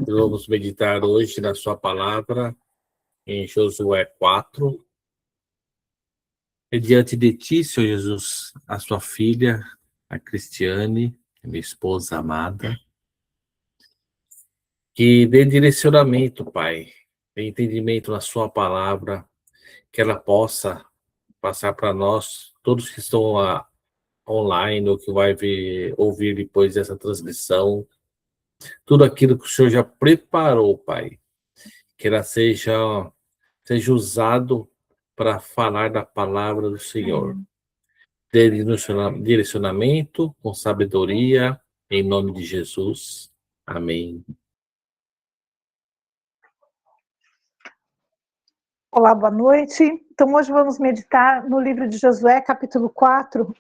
Vamos meditar hoje na sua palavra, em Josué 4. E diante de ti, Senhor Jesus, a sua filha, a Cristiane, minha esposa amada, que dê direcionamento, Pai, dê entendimento na sua palavra, que ela possa passar para nós, todos que estão lá online ou que vai ouvir depois dessa transmissão, tudo aquilo que o Senhor já preparou, Pai, que ela seja usado para falar da palavra do Senhor. Dê direcionamento com sabedoria, em nome de Jesus. Amém. Olá, boa noite. Então, hoje vamos meditar no livro de Josué, capítulo 4.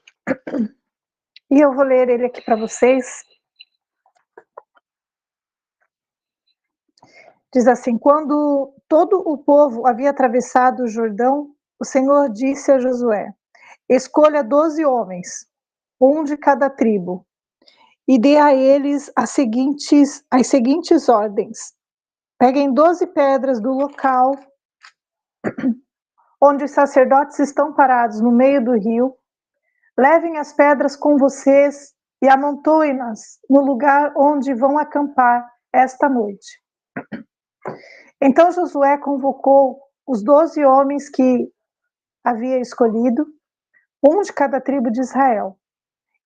E eu vou ler ele aqui para vocês. Diz assim: quando todo o povo havia atravessado o Jordão, o Senhor disse a Josué: escolha 12 homens, um de cada tribo, e dê a eles as seguintes ordens. Peguem 12 pedras do local onde os sacerdotes estão parados no meio do rio, levem as pedras com vocês e amontoem-nas no lugar onde vão acampar esta noite. Então Josué convocou os 12 homens que havia escolhido, um de cada tribo de Israel,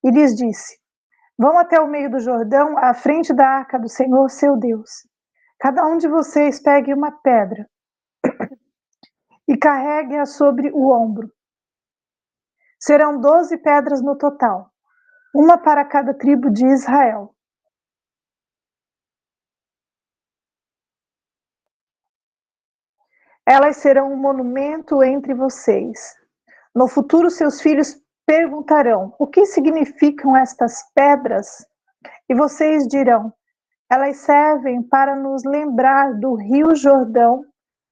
e lhes disse: vão até o meio do Jordão, à frente da arca do Senhor, seu Deus. Cada um de vocês pegue uma pedra e carregue-a sobre o ombro. Serão 12 pedras no total, uma para cada tribo de Israel. Elas serão um monumento entre vocês. No futuro, seus filhos perguntarão: o que significam estas pedras? E vocês dirão: elas servem para nos lembrar do Rio Jordão,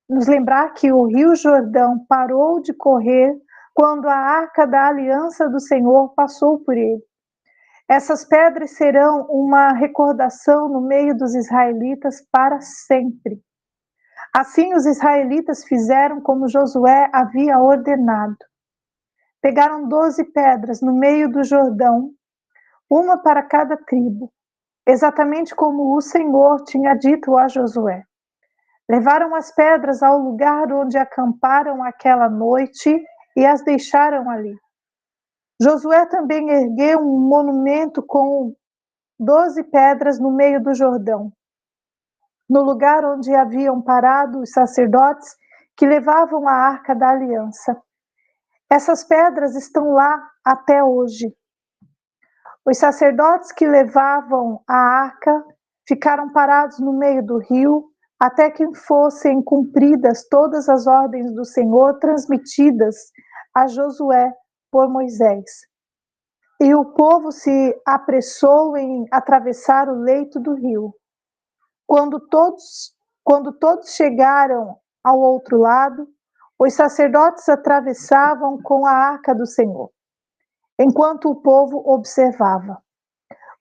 nos lembrar que o Rio Jordão parou de correr quando a arca da aliança do Senhor passou por ele. Essas pedras serão uma recordação no meio dos israelitas para sempre. Assim os israelitas fizeram como Josué havia ordenado. Pegaram 12 pedras no meio do Jordão, uma para cada tribo, exatamente como o Senhor tinha dito a Josué. Levaram as pedras ao lugar onde acamparam aquela noite e as deixaram ali. Josué também ergueu um monumento com 12 pedras no meio do Jordão, no lugar onde haviam parado os sacerdotes que levavam a arca da aliança. Essas pedras estão lá até hoje. Os sacerdotes que levavam a arca ficaram parados no meio do rio até que fossem cumpridas todas as ordens do Senhor transmitidas a Josué por Moisés. E o povo se apressou em atravessar o leito do rio. Quando todos chegaram ao outro lado, os sacerdotes atravessavam com a arca do Senhor, enquanto o povo observava.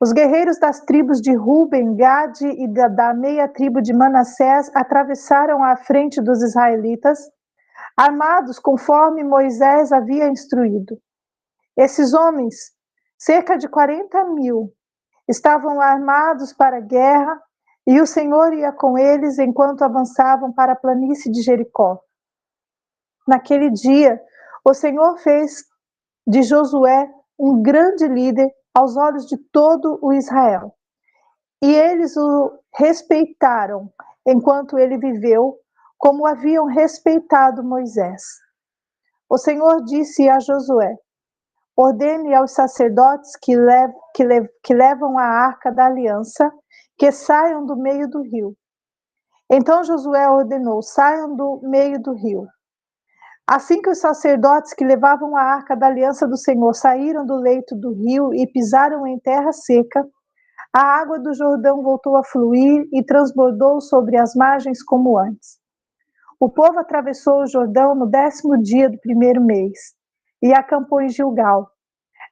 Os guerreiros das tribos de Ruben, Gade e da meia tribo de Manassés atravessaram à frente dos israelitas, armados conforme Moisés havia instruído. Esses homens, cerca de 40.000, estavam armados para a guerra, e o Senhor ia com eles enquanto avançavam para a planície de Jericó. Naquele dia, o Senhor fez de Josué um grande líder aos olhos de todo o Israel. E eles o respeitaram enquanto ele viveu, como haviam respeitado Moisés. O Senhor disse a Josué: ordene aos sacerdotes que levam a arca da aliança que saiam do meio do rio. Então Josué ordenou: saiam do meio do rio. Assim que os sacerdotes que levavam a arca da aliança do Senhor saíram do leito do rio e pisaram em terra seca, a água do Jordão voltou a fluir e transbordou sobre as margens como antes. O povo atravessou o Jordão no 10º dia do primeiro mês e acampou em Gilgal,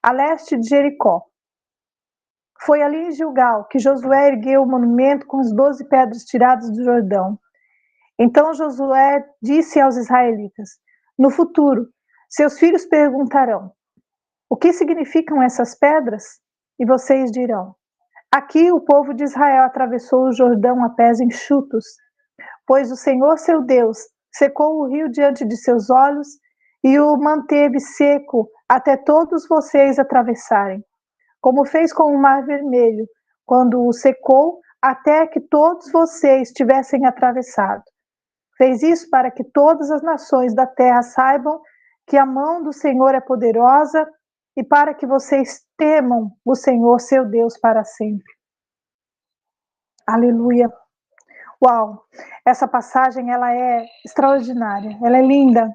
a leste de Jericó. Foi ali em Gilgal que Josué ergueu o monumento com as 12 pedras tiradas do Jordão. Então Josué disse aos israelitas: no futuro, seus filhos perguntarão: o que significam essas pedras? E vocês dirão: aqui o povo de Israel atravessou o Jordão a pés enxutos, pois o Senhor seu Deus secou o rio diante de seus olhos e o manteve seco até todos vocês atravessarem, como fez com o Mar Vermelho, quando o secou até que todos vocês tivessem atravessado. Fez isso para que todas as nações da terra saibam que a mão do Senhor é poderosa e para que vocês temam o Senhor seu Deus para sempre. Aleluia. Uau, essa passagem ela é extraordinária, ela é linda.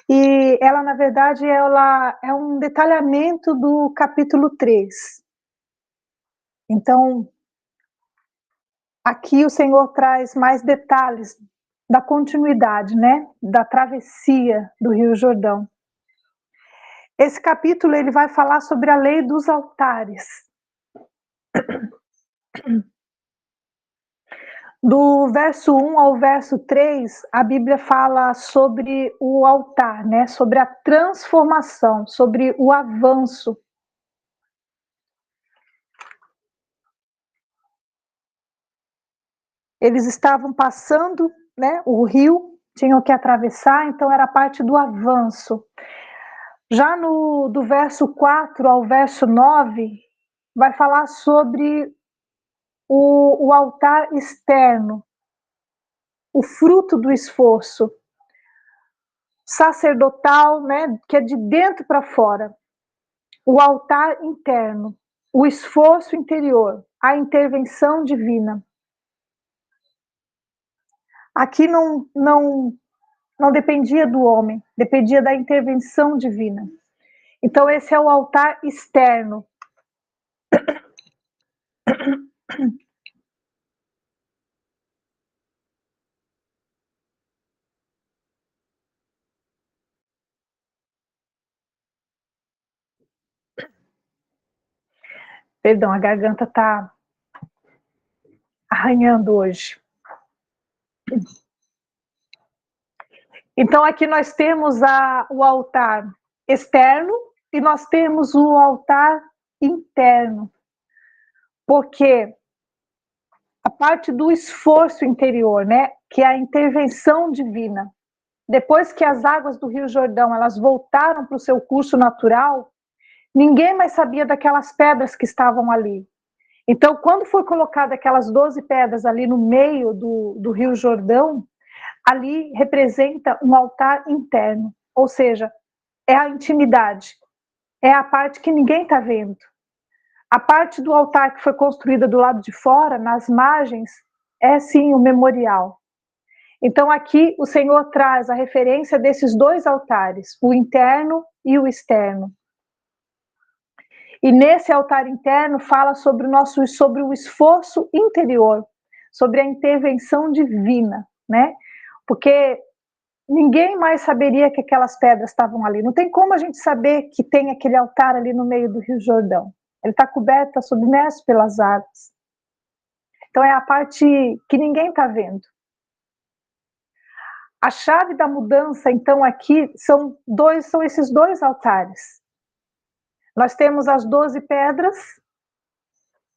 E ela, na verdade, ela é um detalhamento do capítulo 3. Então, aqui o Senhor traz mais detalhes da continuidade, né, da travessia do Rio Jordão. Esse capítulo ele vai falar sobre a lei dos altares. Do verso 1 ao verso 3, a Bíblia fala sobre o altar, né? Sobre a transformação, sobre o avanço. Eles estavam passando, né, o rio, tinham que atravessar, então era parte do avanço. Já do verso 4 ao verso 9, vai falar sobre o altar externo, o fruto do esforço sacerdotal, né, que é de dentro para fora, o altar interno, o esforço interior, a intervenção divina. Aqui não dependia do homem, dependia da intervenção divina. Então esse é o altar externo. Perdão, a garganta está arranhando hoje. Então aqui nós temos o altar externo e nós temos o altar interno. Porque a parte do esforço interior, né, que é a intervenção divina. Depois que as águas do Rio Jordão elas voltaram para o seu curso natural, ninguém mais sabia daquelas pedras que estavam ali. Então, quando foi colocada aquelas 12 pedras ali no meio do Rio Jordão, ali representa um altar interno, ou seja, é a intimidade, é a parte que ninguém está vendo. A parte do altar que foi construída do lado de fora, nas margens, é sim o memorial. Então aqui o Senhor traz a referência desses dois altares, o interno e o externo. E nesse altar interno fala sobre o esforço interior, sobre a intervenção divina, né? Porque ninguém mais saberia que aquelas pedras estavam ali. Não tem como a gente saber que tem aquele altar ali no meio do Rio Jordão. Ele está coberto, está submerso pelas águas. Então é a parte que ninguém está vendo. A chave da mudança, então, aqui são esses dois altares. Nós temos as 12 pedras,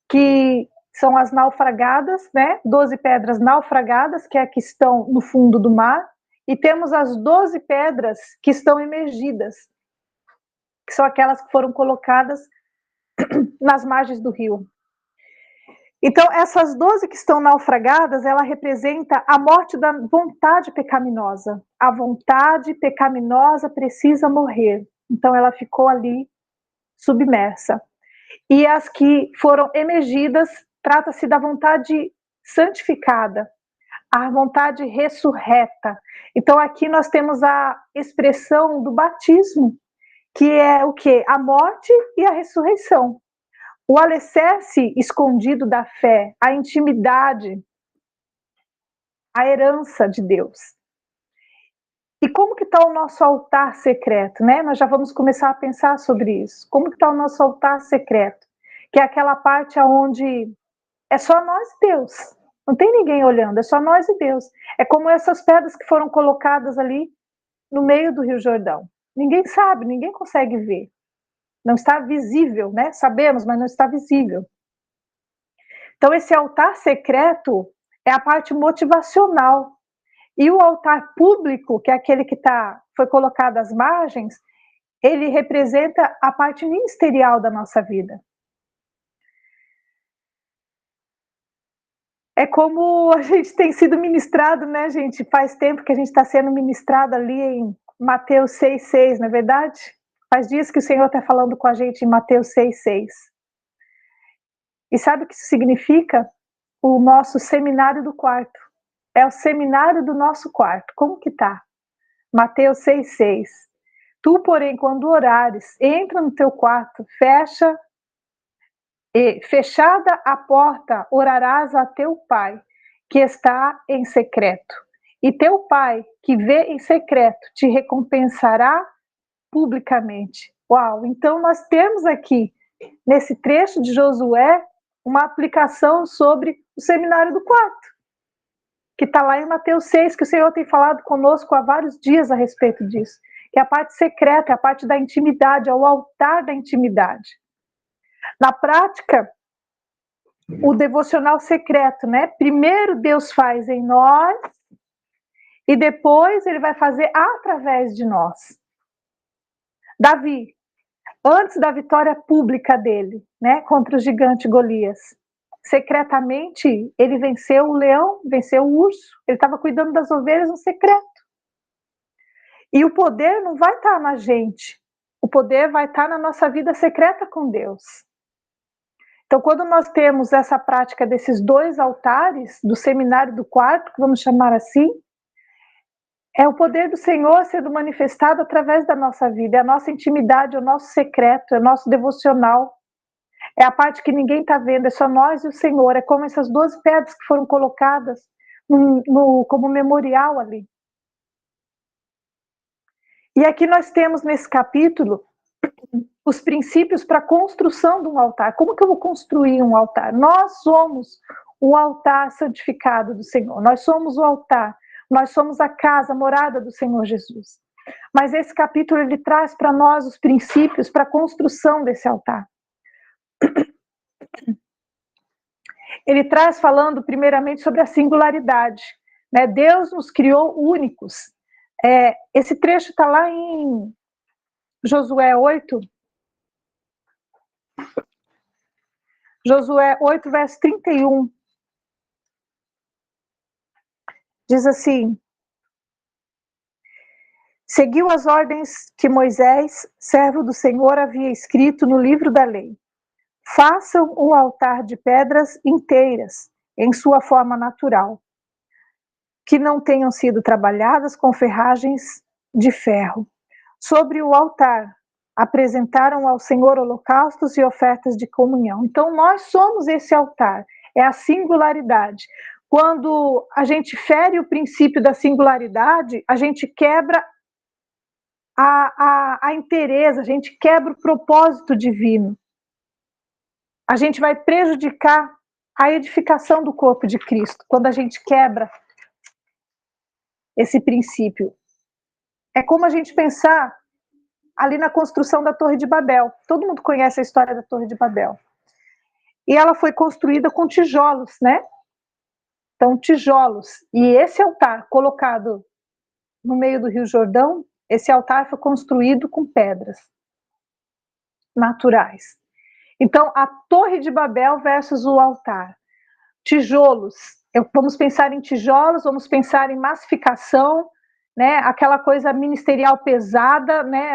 que são as naufragadas, né? 12 pedras naufragadas, que é que estão no fundo do mar, e temos as 12 pedras que estão emergidas, que são aquelas que foram colocadas nas margens do rio. Então, essas 12 que estão naufragadas, ela representa a morte da vontade pecaminosa. A vontade pecaminosa precisa morrer. Então, ela ficou ali submersa. E as que foram emergidas, trata-se da vontade santificada, a vontade ressurreta. Então, aqui nós temos a expressão do batismo, que é o quê? A morte e a ressurreição. O alicerce escondido da fé, a intimidade, a herança de Deus. E como que está o nosso altar secreto, né? Nós já vamos começar a pensar sobre isso. Como que está o nosso altar secreto? que é aquela parte onde é só nós e Deus. Não tem ninguém olhando, é só nós e Deus. É como essas pedras que foram colocadas ali no meio do Rio Jordão. Ninguém sabe, ninguém consegue ver. Não está visível, né? Sabemos, mas não está visível. Então, esse altar secreto é a parte motivacional. E o altar público, que é aquele que foi colocado às margens, ele representa a parte ministerial da nossa vida. É como a gente tem sido ministrado, né, gente? Faz tempo que a gente está sendo ministrado ali em Mateus 6,6, não é verdade? Faz dias que o Senhor está falando com a gente em Mateus 6,6. E sabe o que isso significa? O nosso seminário do quarto. É o seminário do nosso quarto. Como que tá? Mateus 6,6. Tu, porém, quando orares, entra no teu quarto, fechada a porta, orarás a teu pai, que está em secreto. E teu pai, que vê em secreto, te recompensará publicamente. Uau! Então nós temos aqui, nesse trecho de Josué, uma aplicação sobre o seminário do quarto, que está lá em Mateus 6, que o Senhor tem falado conosco há vários dias a respeito disso, que é a parte secreta, a parte da intimidade, é o altar da intimidade. Na prática, o devocional secreto, né? Primeiro Deus faz em nós e depois ele vai fazer através de nós. Davi, antes da vitória pública dele, né, contra o gigante Golias, secretamente ele venceu o leão, venceu o urso, ele estava cuidando das ovelhas no secreto. E o poder não vai estar na gente, o poder vai estar na nossa vida secreta com Deus. Então, quando nós temos essa prática desses dois altares, do seminário do quarto, que vamos chamar assim, é o poder do Senhor sendo manifestado através da nossa vida, é a nossa intimidade, é o nosso secreto, é o nosso devocional, é a parte que ninguém está vendo, é só nós e o Senhor, é como essas 12 pedras que foram colocadas como memorial ali. E aqui nós temos nesse capítulo os princípios para a construção de um altar. Como que eu vou construir um altar? Nós somos o altar santificado do Senhor, nós somos o altar, nós somos a casa, a morada do Senhor Jesus. Mas esse capítulo ele traz para nós os princípios para a construção desse altar. Ele traz falando primeiramente sobre a singularidade, né? Deus nos criou únicos. Esse trecho está lá em Josué 8, verso 31. Diz assim: seguiu as ordens que Moisés, servo do Senhor, havia escrito no livro da lei. Façam um altar de pedras inteiras, em sua forma natural, que não tenham sido trabalhadas com ferragens de ferro. Sobre o altar, apresentaram ao Senhor holocaustos e ofertas de comunhão. Então, nós somos esse altar, é a singularidade. Quando a gente fere o princípio da singularidade, a gente quebra a inteireza, a gente quebra o propósito divino. A gente vai prejudicar a edificação do corpo de Cristo, quando a gente quebra esse princípio. É como a gente pensar ali na construção da Torre de Babel. Todo mundo conhece a história da Torre de Babel. E ela foi construída com tijolos, né? Então, tijolos. E esse altar colocado no meio do Rio Jordão, esse altar foi construído com pedras naturais. Então, a Torre de Babel versus o altar. Tijolos. Vamos pensar em tijolos, vamos pensar em massificação, né? Aquela coisa ministerial pesada, né?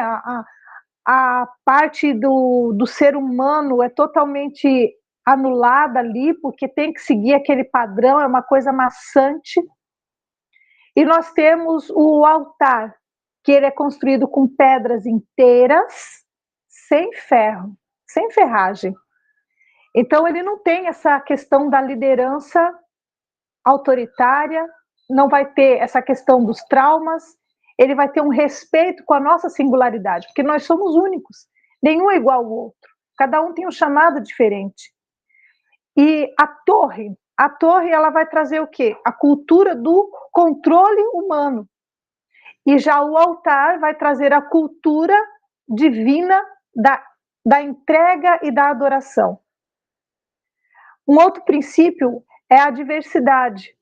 A parte do ser humano é totalmente anulada ali, porque tem que seguir aquele padrão, é uma coisa maçante. E nós temos o altar, que ele é construído com pedras inteiras, sem ferro, sem ferragem. Então ele não tem essa questão da liderança autoritária, não vai ter essa questão dos traumas, ele vai ter um respeito com a nossa singularidade, porque nós somos únicos, nenhum é igual ao outro. Cada um tem um chamado diferente. E a torre ela vai trazer o quê? A cultura do controle humano. E já o altar vai trazer a cultura divina da entrega e da adoração. Um outro princípio é a diversidade.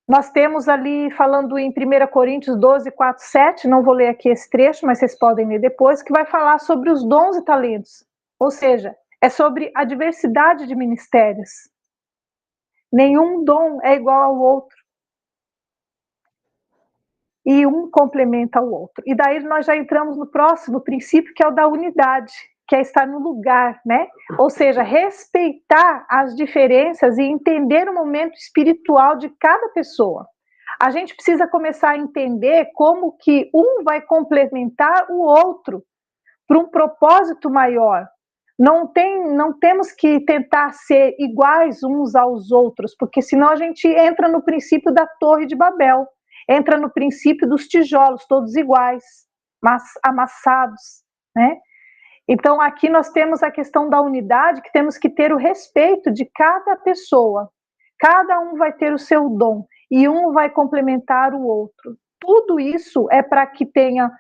Nós temos ali, falando em 1 Coríntios 12, 4, 7, não vou ler aqui esse trecho, mas vocês podem ler depois, que vai falar sobre os dons e talentos. Ou seja, é sobre a diversidade de ministérios. Nenhum dom é igual ao outro. E um complementa o outro. E daí nós já entramos no próximo princípio, que é o da unidade, que é estar no lugar, né? Ou seja, respeitar as diferenças e entender o momento espiritual de cada pessoa. A gente precisa começar a entender como que um vai complementar o outro para um propósito maior. Não temos que tentar ser iguais uns aos outros, porque senão a gente entra no princípio da Torre de Babel. Entra no princípio dos tijolos, todos iguais, mas amassados, né? Então, aqui nós temos a questão da unidade, que temos que ter o respeito de cada pessoa. Cada um vai ter o seu dom, e um vai complementar o outro. Tudo isso é para que tenha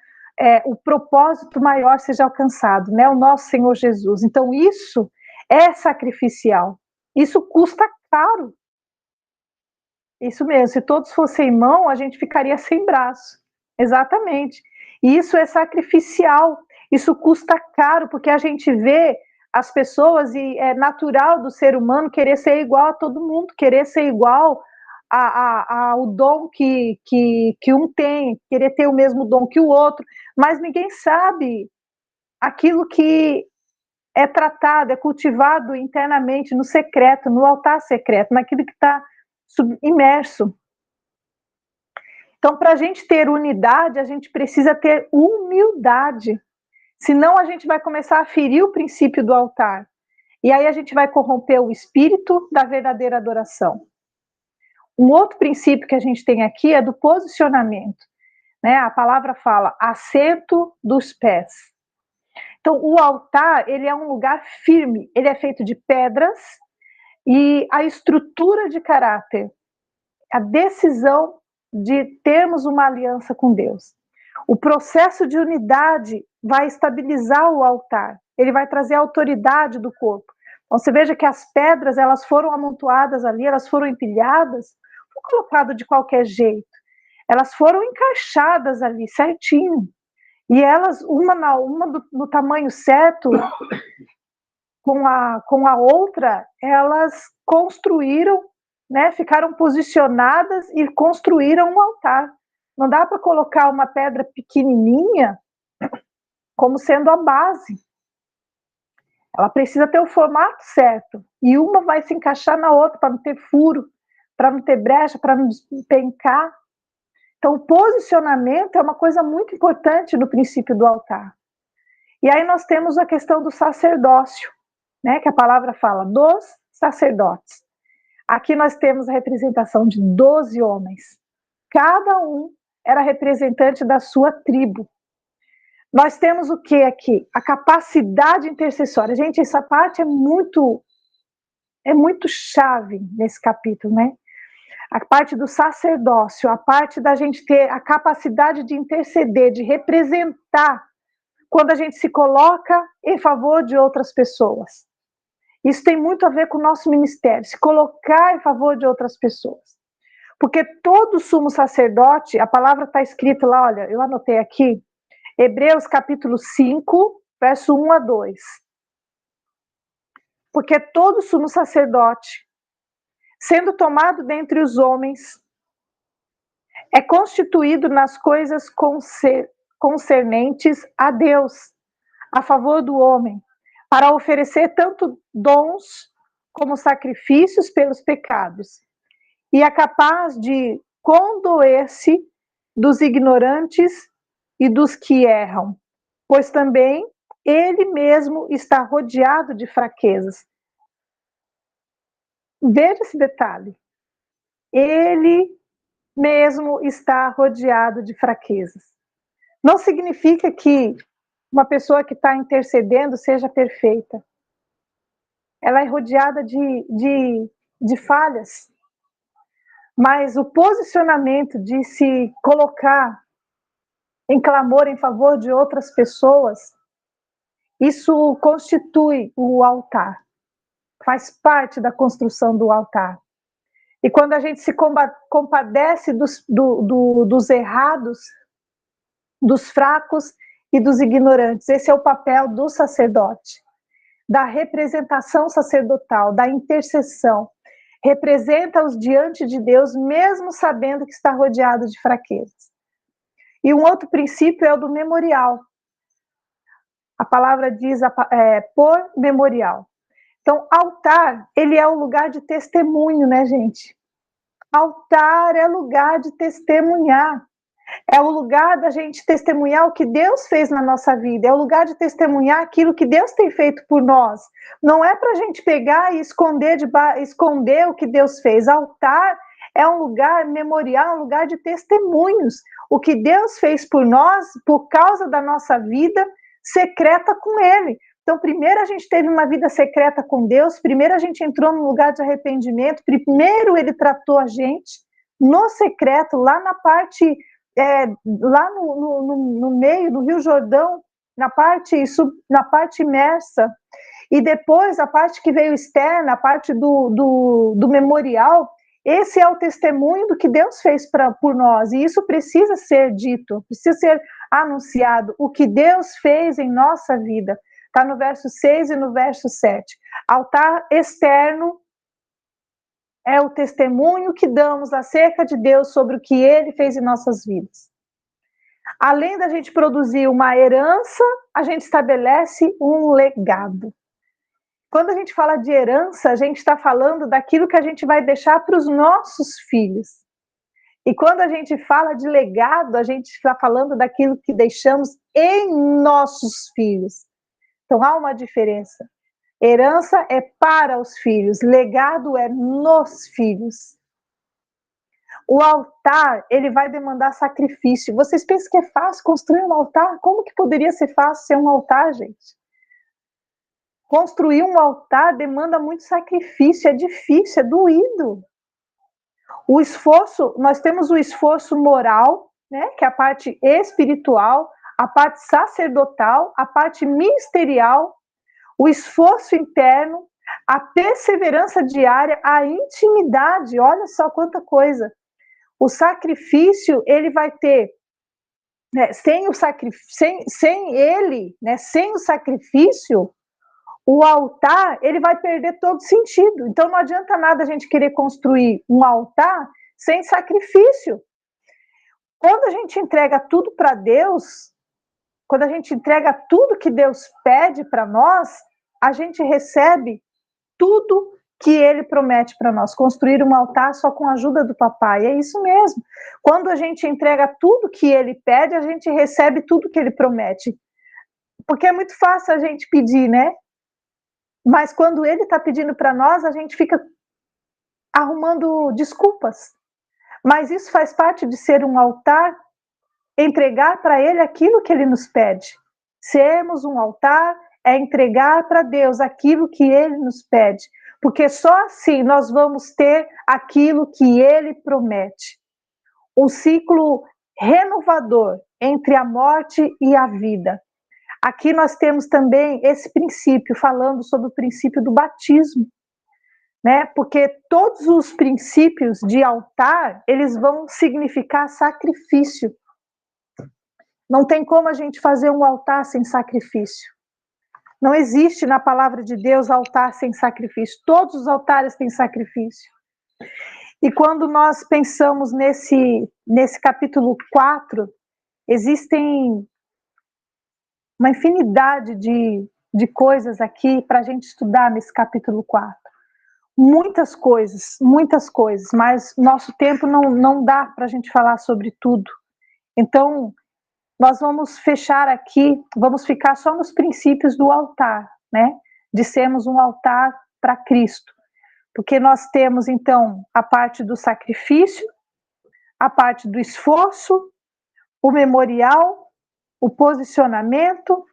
o propósito maior seja alcançado, né? O nosso Senhor Jesus. Então, isso é sacrificial. Isso custa caro. Isso mesmo, se todos fossem mão, a gente ficaria sem braço. Exatamente. E isso é sacrificial, isso custa caro, porque a gente vê as pessoas, e é natural do ser humano querer ser igual a todo mundo, querer ser igual ao dom que um tem, querer ter o mesmo dom que o outro, mas ninguém sabe aquilo que é tratado, é cultivado internamente, no secreto, no altar secreto, naquilo que está imerso. Então, para a gente ter unidade, a gente precisa ter humildade. Senão, a gente vai começar a ferir o princípio do altar. E aí a gente vai corromper o espírito da verdadeira adoração. Um outro princípio que a gente tem aqui é do posicionamento. Né? A palavra fala assento dos pés. Então, o altar, ele é um lugar firme. Ele é feito de pedras e a estrutura de caráter, a decisão de termos uma aliança com Deus. O processo de unidade vai estabilizar o altar, ele vai trazer a autoridade do corpo. Então, você veja que as pedras, elas foram amontoadas ali, elas foram empilhadas, não colocadas de qualquer jeito, elas foram encaixadas ali certinho, e elas, uma no tamanho certo, com a outra, elas construíram, né, ficaram posicionadas e construíram um altar. Não dá para colocar uma pedra pequenininha como sendo a base. Ela precisa ter o formato certo. E uma vai se encaixar na outra para não ter furo, para não ter brecha, para não despencar. Então, o posicionamento é uma coisa muito importante no princípio do altar. E aí nós temos a questão do sacerdócio, né, que a palavra fala dos sacerdotes. Aqui nós temos a representação de 12 homens. Cada um era representante da sua tribo. Nós temos o que aqui? A capacidade intercessória. Gente, essa parte é muito chave nesse capítulo, né? A parte do sacerdócio, a parte da gente ter a capacidade de interceder, de representar, quando a gente se coloca em favor de outras pessoas. Isso tem muito a ver com o nosso ministério, se colocar em favor de outras pessoas. Porque todo sumo sacerdote, a palavra está escrita lá, olha, eu anotei aqui, Hebreus capítulo 5, verso 1 a 2. Porque todo sumo sacerdote, sendo tomado dentre os homens, é constituído nas coisas concernentes a Deus, a favor do homem, para oferecer tanto dons como sacrifícios pelos pecados, e é capaz de condoer-se dos ignorantes e dos que erram, pois também ele mesmo está rodeado de fraquezas. Veja esse detalhe. Ele mesmo está rodeado de fraquezas. Não significa que uma pessoa que está intercedendo seja perfeita. Ela é rodeada de falhas, mas o posicionamento de se colocar em clamor em favor de outras pessoas, isso constitui o altar, faz parte da construção do altar. E quando a gente se compadece dos errados, dos fracos e dos ignorantes, esse é o papel do sacerdote, da representação sacerdotal, da intercessão. Representa-os diante de Deus, mesmo sabendo que está rodeado de fraquezas. E um outro princípio é o do memorial. A palavra diz por memorial. Então, altar, ele é um lugar de testemunho, né, gente? Altar é lugar de testemunhar. É o lugar da gente testemunhar o que Deus fez na nossa vida. É o lugar de testemunhar aquilo que Deus tem feito por nós. Não é para a gente pegar e esconder o que Deus fez. Altar é um lugar memorial, um lugar de testemunhos. O que Deus fez por nós, por causa da nossa vida secreta com Ele. Então, primeiro a gente teve uma vida secreta com Deus, primeiro a gente entrou num lugar de arrependimento, primeiro Ele tratou a gente no secreto, lá na parte, lá no meio do Rio Jordão, na parte imersa, e depois a parte que veio externa, a parte do memorial. Esse é o testemunho do que Deus fez por nós, e isso precisa ser dito, precisa ser anunciado, o que Deus fez em nossa vida. Está no verso 6 e no verso 7. Altar externo é o testemunho que damos acerca de Deus sobre o que Ele fez em nossas vidas. Além da gente produzir uma herança, a gente estabelece um legado. Quando a gente fala de herança, a gente está falando daquilo que a gente vai deixar para os nossos filhos. E quando a gente fala de legado, a gente está falando daquilo que deixamos em nossos filhos. Então, há uma diferença. Herança é para os filhos, legado é nos filhos. O altar, ele vai demandar sacrifício. Vocês pensam que é fácil construir um altar? Como que poderia ser fácil ser um altar, gente? Construir um altar demanda muito sacrifício, é difícil, é doído. O esforço, nós temos o esforço moral, né, que é a parte espiritual, a parte sacerdotal, a parte ministerial, o esforço interno, a perseverança diária, a intimidade, olha só quanta coisa. O sacrifício, ele vai ter, né, sem o sacrifício, o altar, ele vai perder todo sentido. Então não adianta nada a gente querer construir um altar sem sacrifício. Quando a gente entrega tudo para Deus, quando a gente entrega tudo que Deus pede para nós, a gente recebe tudo que Ele promete para nós. Construir um altar só com a ajuda do papai, é isso mesmo. Quando a gente entrega tudo que Ele pede, a gente recebe tudo que Ele promete. Porque é muito fácil a gente pedir, né? Mas quando Ele está pedindo para nós, a gente fica arrumando desculpas. Mas isso faz parte de ser um altar, entregar para Ele aquilo que Ele nos pede. Sermos um altar é entregar para Deus aquilo que Ele nos pede, porque só assim nós vamos ter aquilo que Ele promete. Um ciclo renovador entre a morte e a vida. Aqui nós temos também esse princípio, falando sobre o princípio do batismo, né? Porque todos os princípios de altar, eles vão significar sacrifício. Não tem como a gente fazer um altar sem sacrifício. Não existe na palavra de Deus altar sem sacrifício. Todos os altares têm sacrifício. E quando nós pensamos nesse capítulo 4, existem uma infinidade de coisas aqui para a gente estudar nesse capítulo 4. Muitas coisas, mas nosso tempo não dá para a gente falar sobre tudo. Então, nós vamos fechar aqui, vamos ficar só nos princípios do altar, né? De sermos um altar para Cristo. Porque nós temos, então, a parte do sacrifício, a parte do esforço, o memorial, o posicionamento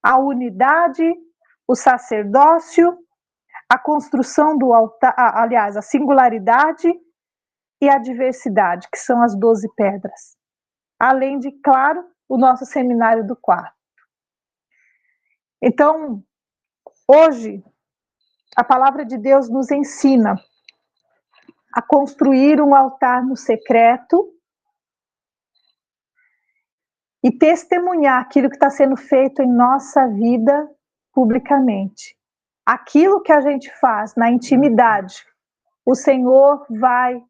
a unidade, o sacerdócio, a construção do altar, aliás, a singularidade e a diversidade, que são as 12 pedras. Além de, claro, o nosso seminário do quarto. Então, hoje, a palavra de Deus nos ensina a construir um altar no secreto e testemunhar aquilo que está sendo feito em nossa vida publicamente. Aquilo que a gente faz na intimidade, o Senhor vai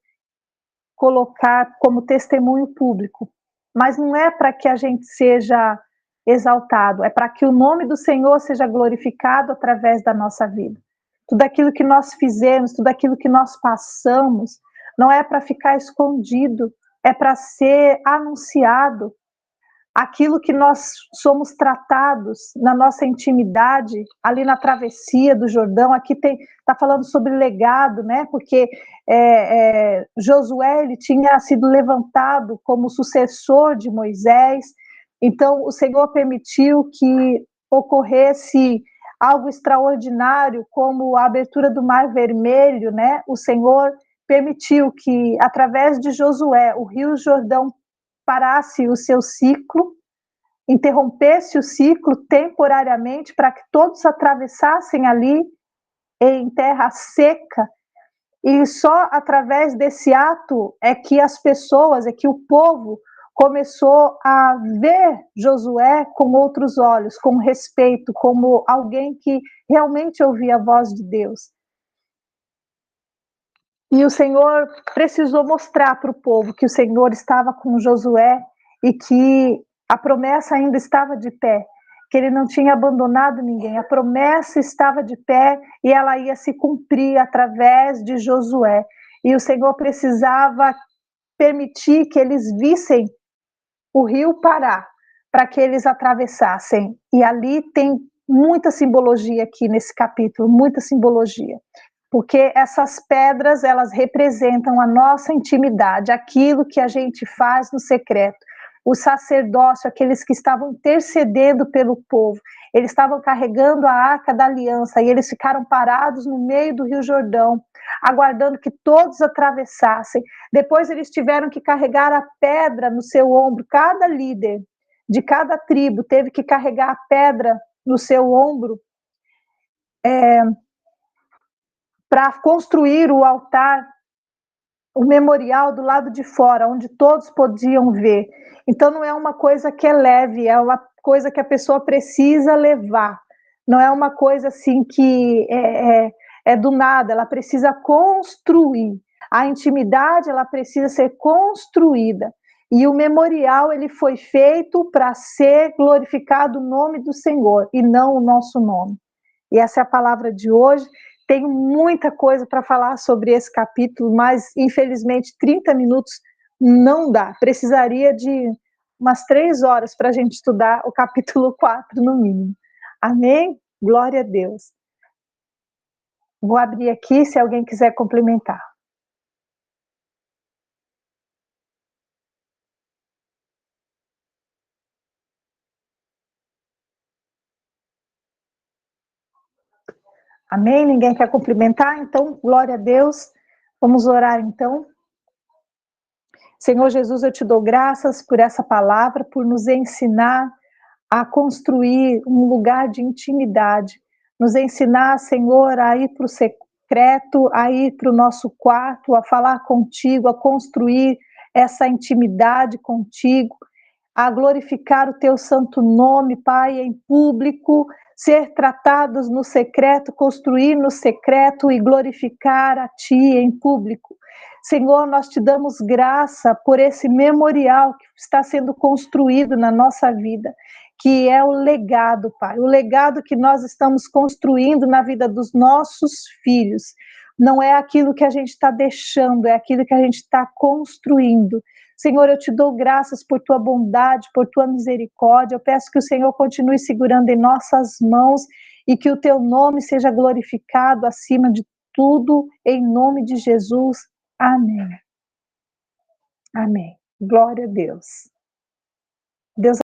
colocar como testemunho público. Mas não é para que a gente seja exaltado, é para que o nome do Senhor seja glorificado através da nossa vida. Tudo aquilo que nós fizemos, tudo aquilo que nós passamos, não é para ficar escondido, é para ser anunciado. Aquilo que nós somos tratados na nossa intimidade, ali na travessia do Jordão, aqui está falando sobre legado, né? Porque Josué ele tinha sido levantado como sucessor de Moisés, então o Senhor permitiu que ocorresse algo extraordinário, como a abertura do Mar Vermelho, né? O Senhor permitiu que, através de Josué, o Rio Jordão parasse o seu ciclo, interrompesse o ciclo temporariamente para que todos atravessassem ali em terra seca, e só através desse ato é que as pessoas, é que o povo começou a ver Josué com outros olhos, com respeito, como alguém que realmente ouvia a voz de Deus. E o Senhor precisou mostrar para o povo que o Senhor estava com Josué e que a promessa ainda estava de pé, que ele não tinha abandonado ninguém. A promessa estava de pé e ela ia se cumprir através de Josué. E o Senhor precisava permitir que eles vissem o rio parar, para que eles atravessassem. E ali tem muita simbologia aqui nesse capítulo, muita simbologia. Porque essas pedras, elas representam a nossa intimidade, aquilo que a gente faz no secreto. O sacerdócio, aqueles que estavam intercedendo pelo povo, eles estavam carregando a arca da aliança e eles ficaram parados no meio do Rio Jordão, aguardando que todos atravessassem. Depois eles tiveram que carregar a pedra no seu ombro, cada líder de cada tribo teve que carregar a pedra no seu ombro, para construir o altar, o memorial do lado de fora, onde todos podiam ver. Então não é uma coisa que é leve, é uma coisa que a pessoa precisa levar. Não é uma coisa assim que é do nada, ela precisa construir. A intimidade, ela precisa ser construída. E o memorial, ele foi feito para ser glorificado o nome do Senhor, e não o nosso nome. E essa é a palavra de hoje. Tenho muita coisa para falar sobre esse capítulo, mas infelizmente 30 minutos não dá. Precisaria de umas 3 horas para a gente estudar o capítulo 4 no mínimo. Amém? Glória a Deus. Vou abrir aqui se alguém quiser complementar. Amém? Ninguém quer complementar? Então, glória a Deus. Vamos orar então. Senhor Jesus, eu te dou graças por essa palavra, por nos ensinar a construir um lugar de intimidade, nos ensinar, Senhor, a ir para o secreto, a ir para o nosso quarto, a falar contigo, a construir essa intimidade contigo, a glorificar o teu santo nome, Pai, em público, ser tratados no secreto, construir no secreto e glorificar a Ti em público. Senhor, nós te damos graça por esse memorial que está sendo construído na nossa vida, que é o legado, Pai, o legado que nós estamos construindo na vida dos nossos filhos. Não é aquilo que a gente está deixando, é aquilo que a gente está construindo. Senhor, eu te dou graças por tua bondade, por tua misericórdia. Eu peço que o Senhor continue segurando em nossas mãos e que o teu nome seja glorificado acima de tudo, em nome de Jesus. Amém. Amém. Glória a Deus. Deus